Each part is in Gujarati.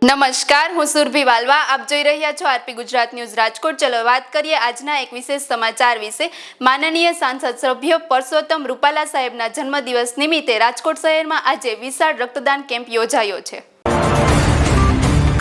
નમસ્કાર, હું સુરભી વાલવા. આપ જોઈ રહ્યા છો આરપી ગુજરાત ન્યૂઝ રાજકોટ. ચલો વાત કરીએ આજના એક વિશેષ સમાચાર વિશે. માનનીય સાંસદ સભ્ય પરસોત્તમ રૂપાલા સાહેબના જન્મદિવસ નિમિત્તે રાજકોટ શહેરમાં આજે વિશાળ રક્તદાન કેમ્પ યોજાયો છે.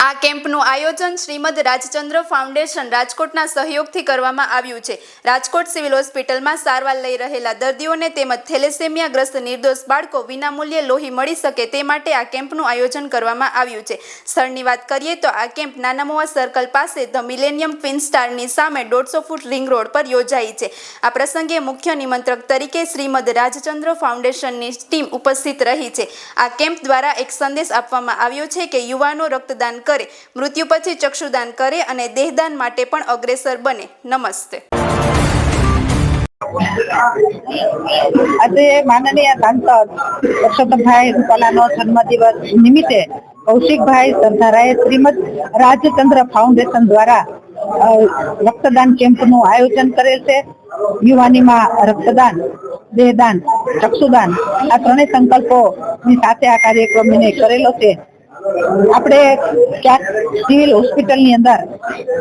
આ કેમ્પનું આયોજન શ્રીમદ રાજચંદ્ર ફાઉન્ડેશન રાજકોટના સહયોગથી કરવામાં આવ્યું છે. રાજકોટ સિવિલ હોસ્પિટલમાં સારવાર લઈ રહેલા દર્દીઓને તેમજ થેલેસેમિયાગ્રસ્ત નિર્દોષ બાળકો વિનામૂલ્યે લોહી મળી શકે તે માટે આ કેમ્પનું આયોજન કરવામાં આવ્યું છે. સ્થળની વાત કરીએ તો આ કેમ્પ નાનામોવા સર્કલ પાસે ધ મિલેનિયમ ટ્વિન સ્ટારની સામે 150 ફૂટ રિંગ રોડ પર યોજાઈ છે. આ પ્રસંગે મુખ્ય નિમંત્રક તરીકે શ્રીમદ રાજચંદ્ર ફાઉન્ડેશનની ટીમ ઉપસ્થિત રહી છે. આ કેમ્પ દ્વારા એક સંદેશ આપવામાં આવ્યો છે કે યુવાનો રક્તદાન કરે, મૃત્યુ પછી ચક્ષુદાન કરે અને દેહદાન માટે પણ અગ્રેસર બને. નમસ્તે. આજે માનનીય સાંસદ પરસોત્તમભાઈ રૂપાલાનો જન્મદિવસ નિમિત્તે કૌશિકભાઈ સરદારાએ શ્રીમદ રાજચંદ્ર ફાઉન્ડેશન દ્વારા રક્તદાન કેમ્પનું આયોજન કરેલ છે. યુવાનીમાં રક્તદાન, દેહદાન, ચક્ષુદાન આ ત્રણેય સંકલ્પોની સાથે આ કાર્યક્રમ કરેલો છે. આપણે ક્યાંક સિવિલ હોસ્પિટલની અંદર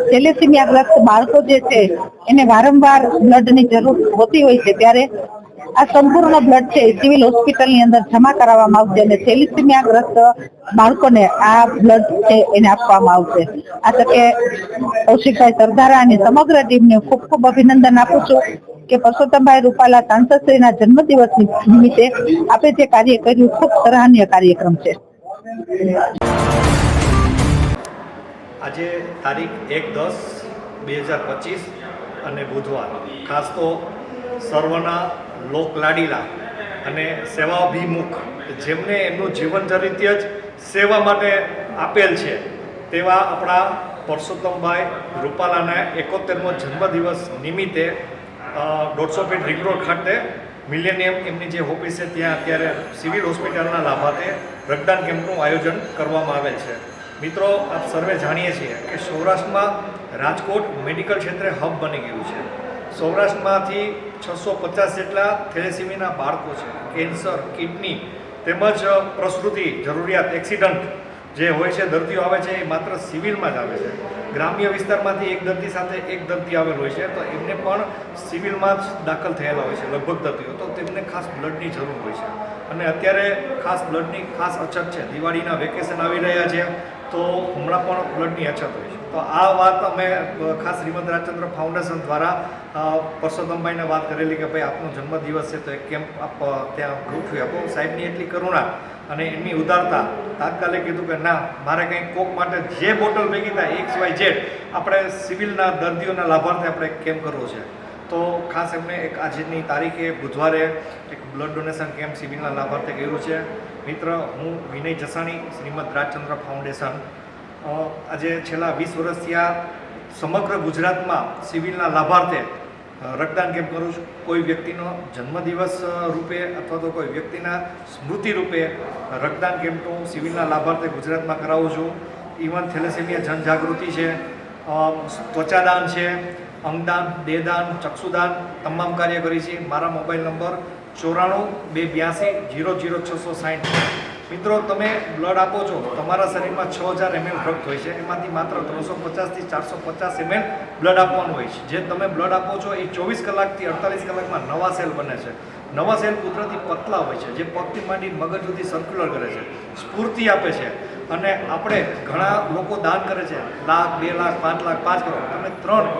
થેલેસેમિયાગ્રસ્ત બાળકો જે છે એને વારંવાર બ્લડની જરૂર હોતી હોય છે, ત્યારે આ સંપૂર્ણ બ્લડ છે સિવિલ હોસ્પિટલની અંદર જમા કરાવવામાં આવશે અને થેલેસેમિયાગ્રસ્ત બાળકોને આ બ્લડ છે એને આપવામાં આવશે. આ તકે કૌશિકભાઈ સરદારા અને સમગ્ર ટીમને ખૂબ ખૂબ અભિનંદન આપું છું કે પરસોત્તમભાઈ રૂપાલા સાંસદશ્રીના જન્મદિવસ નિમિત્તે આપણે જે કાર્ય કર્યું ખૂબ સરાહનીય કાર્યક્રમ છે. આજે તારીખ 1/10/2025 અને બુધવાર, ખાસ તો સર્વના લોકલાડીલા અને સેવાભિમુખ જેમને એમનું જીવનચરિત્ર જ સેવા માટે આપેલ છે તેવા આપણા પરસોત્તમભાઈ રૂપાલાના 71મો જન્મદિવસ નિમિત્તે 150 ફીટ રિંગ રોડ ખાતે મિલેનિયમ એમની જે ઓફિસ છે ત્યાં અત્યારે સિવિલ હોસ્પિટલના લાભાર્થે રક્તદાન કેમ્પનું આયોજન કરવામાં આવેલ છે. મિત્રો, આપ સર્વે જાણીએ છીએ કે સૌરાષ્ટ્રમાં રાજકોટ મેડિકલ ક્ષેત્રે હબ બની ગયું છે. સૌરાષ્ટ્રમાંથી 650 જેટલા થેલેસેમિયાના બાળકો છે. કેન્સર, કિડની તેમજ પ્રસૂતિ જરૂરિયાત, એક્સિડન્ટ જે હોય છે, દર્દીઓ આવે છે એ માત્ર સિવિલમાં જ આવે છે. ગ્રામ્ય વિસ્તારમાંથી એક દર્દી સાથે એક દર્દી આવેલ હોય છે તો એમને પણ સિવિલમાં જ દાખલ થયેલા હોય છે લગભગ દર્દીઓ, તો તેમને ખાસ બ્લડની જરૂર હોય છે અને અત્યારે ખાસ બ્લડની ખાસ અછત છે. દિવાળીના વેકેશન આવી રહ્યા છે તો હમણાં પણ બ્લડની અછત હોય છે. તો આ વાત અમે ખાસ શ્રીમદ રાજચંદ્ર ફાઉન્ડેશન દ્વારા પરસોત્તમભાઈને વાત કરેલી કે ભાઈ આપનો જન્મદિવસ છે તો એક કેમ્પ આપ ત્યાં ગોઠવી આપો. સાહેબની એટલી કરુણા અને એમની ઉદારતા, તાત્કાલિક કીધું કે ના, મારે કંઈક કોક માટે જે બોટલ ભેગી થાય XYZ આપણે સિવિલના દર્દીઓના લાભાર્થે આપણે કેમ્પ કરવો છે. તો ખાસ એમને એક આજની તારીખે બુધવારે એક બ્લડ ડોનેશન કેમ્પ સિવિલના લાભાર્થે કર્યું છે. મિત્ર, હું વિનય જસાણી, શ્રીમદ રાજચંદ્ર ફાઉન્ડેશન. આજે છેલ્લા 20 વર્ષથી આ સમગ્ર ગુજરાતમાં સિવિલના લાભાર્થે રક્તદાન કેમ્પ કરું છું. કોઈ વ્યક્તિનો જન્મદિવસ રૂપે અથવા તો કોઈ વ્યક્તિના સ્મૃતિ રૂપે રક્તદાન કેમ્પનું સિવિલના લાભાર્થે ગુજરાતમાં કરાવું છું. ઇવન થેલેસેમિયા જનજાગૃતિ છે, ત્વચાદાન છે, અંગદાન, દેહદાન, ચક્ષુદાન તમામ કાર્ય કરી છે. મારા મોબાઈલ નંબર 94-282-00660. મિત્રો, તમે બ્લડ આપો છો, તમારા શરીરમાં 6000 ml રક્ત હોય છે, એમાંથી માત્ર 350 થી 450 ml બ્લડ આપવાનું હોય છે. જે તમે બ્લડ આપો છો એ 24 કલાકથી 48 કલાકમાં નવા સેલ બને છે. નવા સેલ કુદરતી પતલા હોય છે જે પગથી માંડી મગજ સુધી સર્ક્યુલર કરે છે, સ્ફૂર્તિ આપે છે. અને આપણે ઘણા લોકો દાન કરે છે, 1 લાખ, 2 લાખ, 5 લાખ, 5 કરોડ. તમે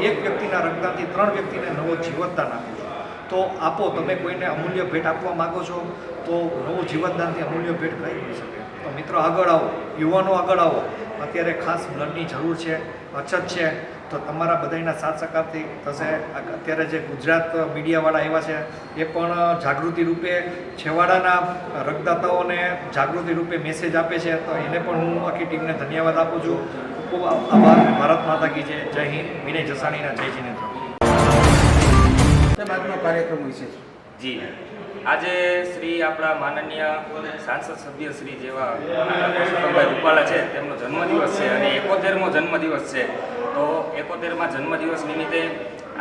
એક વ્યક્તિના રક્તદાનથી 3 વ્યક્તિને નવો જીવતદાન આપો છો. તો આપો. તમે કોઈને અમૂલ્ય ભેટ આપવા માગો છો તો નવું જીવતદાનથી અમૂલ્ય ભેટ કઈ નહીં શકે. તો મિત્રો, આગળ આવો, યુવાનો આગળ આવો. અત્યારે ખાસ બ્લડની જરૂર છે, અછત છે, તો તમારા બધાના સાથ સહકારથી થશે. અત્યારે જે ગુજરાત મીડિયાવાળા એવા છે એ પણ જાગૃતિ રૂપે છેવાડાના રક્તદાતાઓને જાગૃતિ રૂપે મેસેજ આપે છે, તો એને પણ હું આખી ટીમને ધન્યવાદ આપું છું. ખૂબ આભાર. ભારત માતા કી જય હિન્દ. વિનય જસાણીના જય જિનેન્દ્ર. કાર્યક્રમ વિશે જી, આજે શ્રી આપણા માનનીય સાંસદ સભ્ય શ્રી જેવા પરસોત્તમભાઈ રૂપાલા છે તેમનો જન્મદિવસ છે અને 71મો જન્મદિવસ છે. તો 71મા જન્મદિવસ નિમિત્તે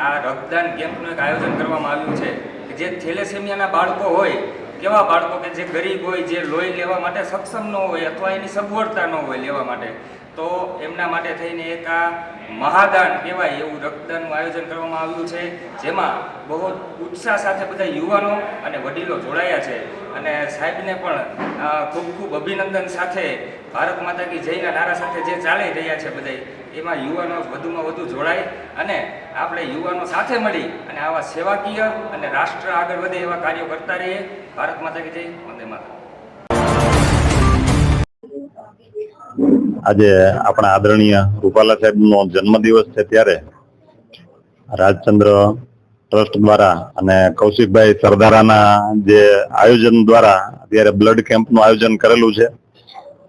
આ રક્તદાન કેમ્પનું એક આયોજન કરવામાં આવ્યું છે કે જે થેલેસેમિયાના બાળકો હોય, કેવા બાળકો કે જે ગરીબ હોય, જે લોહી લેવા માટે સક્ષમ ન હોય અથવા એની સગવડતા ન હોય લેવા માટે, તો એમના માટે થઈને એક આ મહાદાન કહેવાય એવું રક્તદાનનું આયોજન કરવામાં આવ્યું છે, જેમાં બહુ ઉત્સાહ સાથે બધા યુવાનો અને વડીલો જોડાયા છે. અને સાહેબને પણ ખૂબ ખૂબ અભિનંદન સાથે ભારત માતા કી જયના નારા સાથે જે ચાલી રહ્યા છે બધા, એમાં યુવાનો વધુમાં વધુ જોડાય અને આપણે યુવાનો સાથે મળી અને આવા સેવાકીય અને રાષ્ટ્ર આગળ વધે એવા કાર્યો કરતા રહીએ. ભારત માતા કી જય, વંદે માતરમ. આજે આપણા આદરણીય રૂપાલા સાહેબનો જન્મદિવસ છે, ત્યારે રાજચંદ્ર ટ્રસ્ટ દ્વારા અને કૌશિકભાઈ સરદારાના જે આયોજન દ્વારા અત્યારે બ્લડ કેમ્પનું આયોજન કરેલું છે.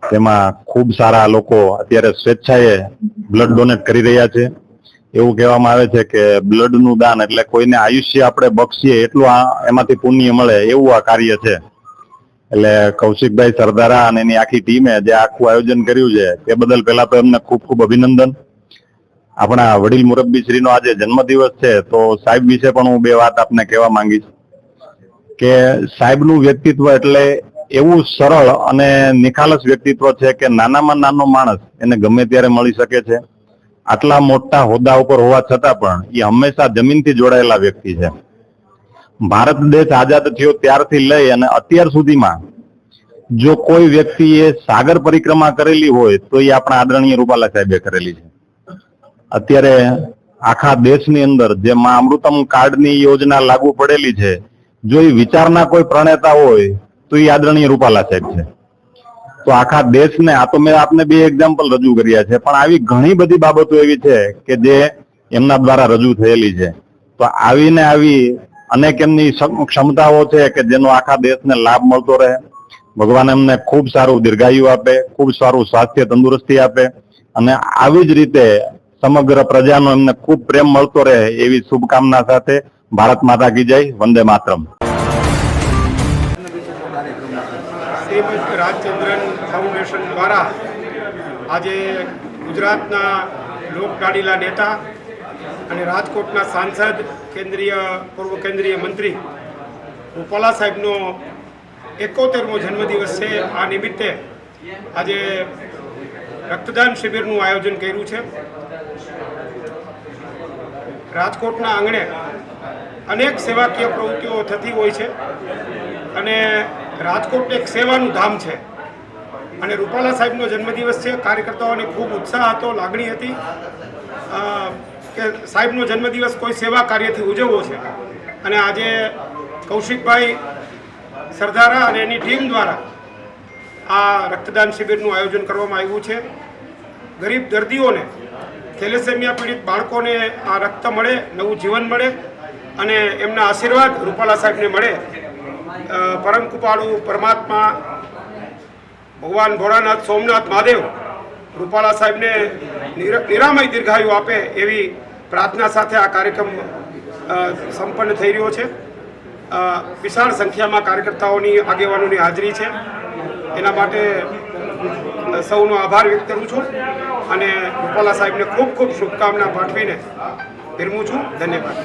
તેમાં ખૂબ સારા લોકો અત્યારે સ્વેચ્છાએ બ્લડ ડોનેટ કરી રહ્યા છે. એવું કહેવામાં આવે છે કે બ્લડનું દાન એટલે કોઈને આયુષ્ય આપણે બક્ષીએ એટલું એમાંથી પુણ્ય મળે એવું આ કાર્ય છે. એટલે કૌશિકભાઈ સરદારા અને એની આખી ટીમે જે આખું આયોજન કર્યું છે તે બદલ પહેલા તો એમને ખૂબ ખૂબ અભિનંદન. આપણા વડીલ મુરબ્બી શ્રીનો આજે જન્મદિવસ છે, તો સાહેબ વિશે પણ હું બે વાત આપને કહેવા માંગીશ કે સાહેબનું વ્યક્તિત્વ એટલે એવું સરળ અને નિખાલસ વ્યક્તિત્વ છે કે નાનામાં નાનો માણસ એને ગમે ત્યારે મળી શકે છે. આટલા મોટા હોદ્દા ઉપર હોવા છતાં પણ એ હંમેશા જમીનથી જોડાયેલા વ્યક્તિ છે. ભારત દેશ આઝાદ થયો ત્યારથી લઈ અને અત્યાર સુધીમાં જો કોઈ વ્યક્તિએ સાગર પરિક્રમા કરેલી હોય તો એ આપણા આદરણીય રૂપાલા સાહેબે કરેલી છે. અત્યારે આખા દેશની અંદર જે માં અમૃતમ કાર્ડની યોજના લાગુ પડેલી છે, જો એ વિચારના કોઈ પ્રણેતા હોય તો એ આદરણીય રૂપાલા સાહેબ છે. તો આખા દેશને, આ તો મેં આપને બે એક્ઝામ્પલ રજૂ કર્યા છે, પણ આવી ઘણી બધી બાબતો એવી છે કે જે એમના દ્વારા રજૂ થયેલી છે. તો આવીને આવી અનેક એમની ક્ષમતાઓ છે કે જેનો આખા દેશને લાભ મળતો રહે. ભગવાન એમને ખૂબ સારું દીર્ઘાયુ આપે, ખૂબ સારું સ્વાસ્થ્ય તંદુરસ્તી આપે અને આવી જ રીતે સમગ્ર પ્રજાનો એમને ખૂબ પ્રેમ મળતો રહે એવી શુભકામના સાથે ભારત માતા કી જય, વંદે માતરમ. શ્રીમદ રાજચંદ્રન ફાઉન્ડેશન દ્વારા આજે ગુજરાતના લોકલાડીલા નેતા અને રાજકોટના સાંસદ, પૂર્વ કેન્દ્રીય મંત્રી રૂપાલા સાહેબનો 71મો જન્મદિવસ છે. આ નિમિત્તે આજે રક્તદાન શિબિરનું આયોજન કર્યું છે. રાજકોટના આંગણે અનેક સેવાકીય પ્રવૃત્તિઓ થતી હોય છે અને રાજકોટ એક સેવાનું ધામ છે અને રૂપાલા સાહેબનો જન્મદિવસ છે. કાર્યકર્તાઓને ખૂબ ઉત્સાહ હતો, લાગણી હતી કે સાહેબનો જન્મદિવસ કોઈ સેવા કાર્યથી ઉજવવો છે. અને આજે કૌશિકભાઈ સરદારા અને એની ટીમ દ્વારા આ રક્તદાન શિબિરનું આયોજન કરવામાં આવ્યું છે. ગરીબ દર્દીઓને, થેલેસેમિયા પીડિત બાળકોને આ રક્ત મળે, નવું જીવન મળે અને એમના આશીર્વાદ રૂપાલા સાહેબને મળે. પરમ કૃપાળુ પરમાત્મા ભગવાન ભોળાનાથ, સોમનાથ મહાદેવ રૂપાલા સાહેબને નિરામય દીર્ઘાયુ આપે એવી પ્રાર્થના સાથે આ કાર્યક્રમ સંપન્ન થઈ રહ્યો છે. વિશાળ સંખ્યામાં કાર્યકર્તાઓની, આગેવાનોની હાજરી છે. એના માટે સૌનો આભાર વ્યક્ત કરું છું અને રૂપાલા સાહેબને ખૂબ ખૂબ શુભકામના પાઠવીને વિરમું છું. ધન્યવાદ.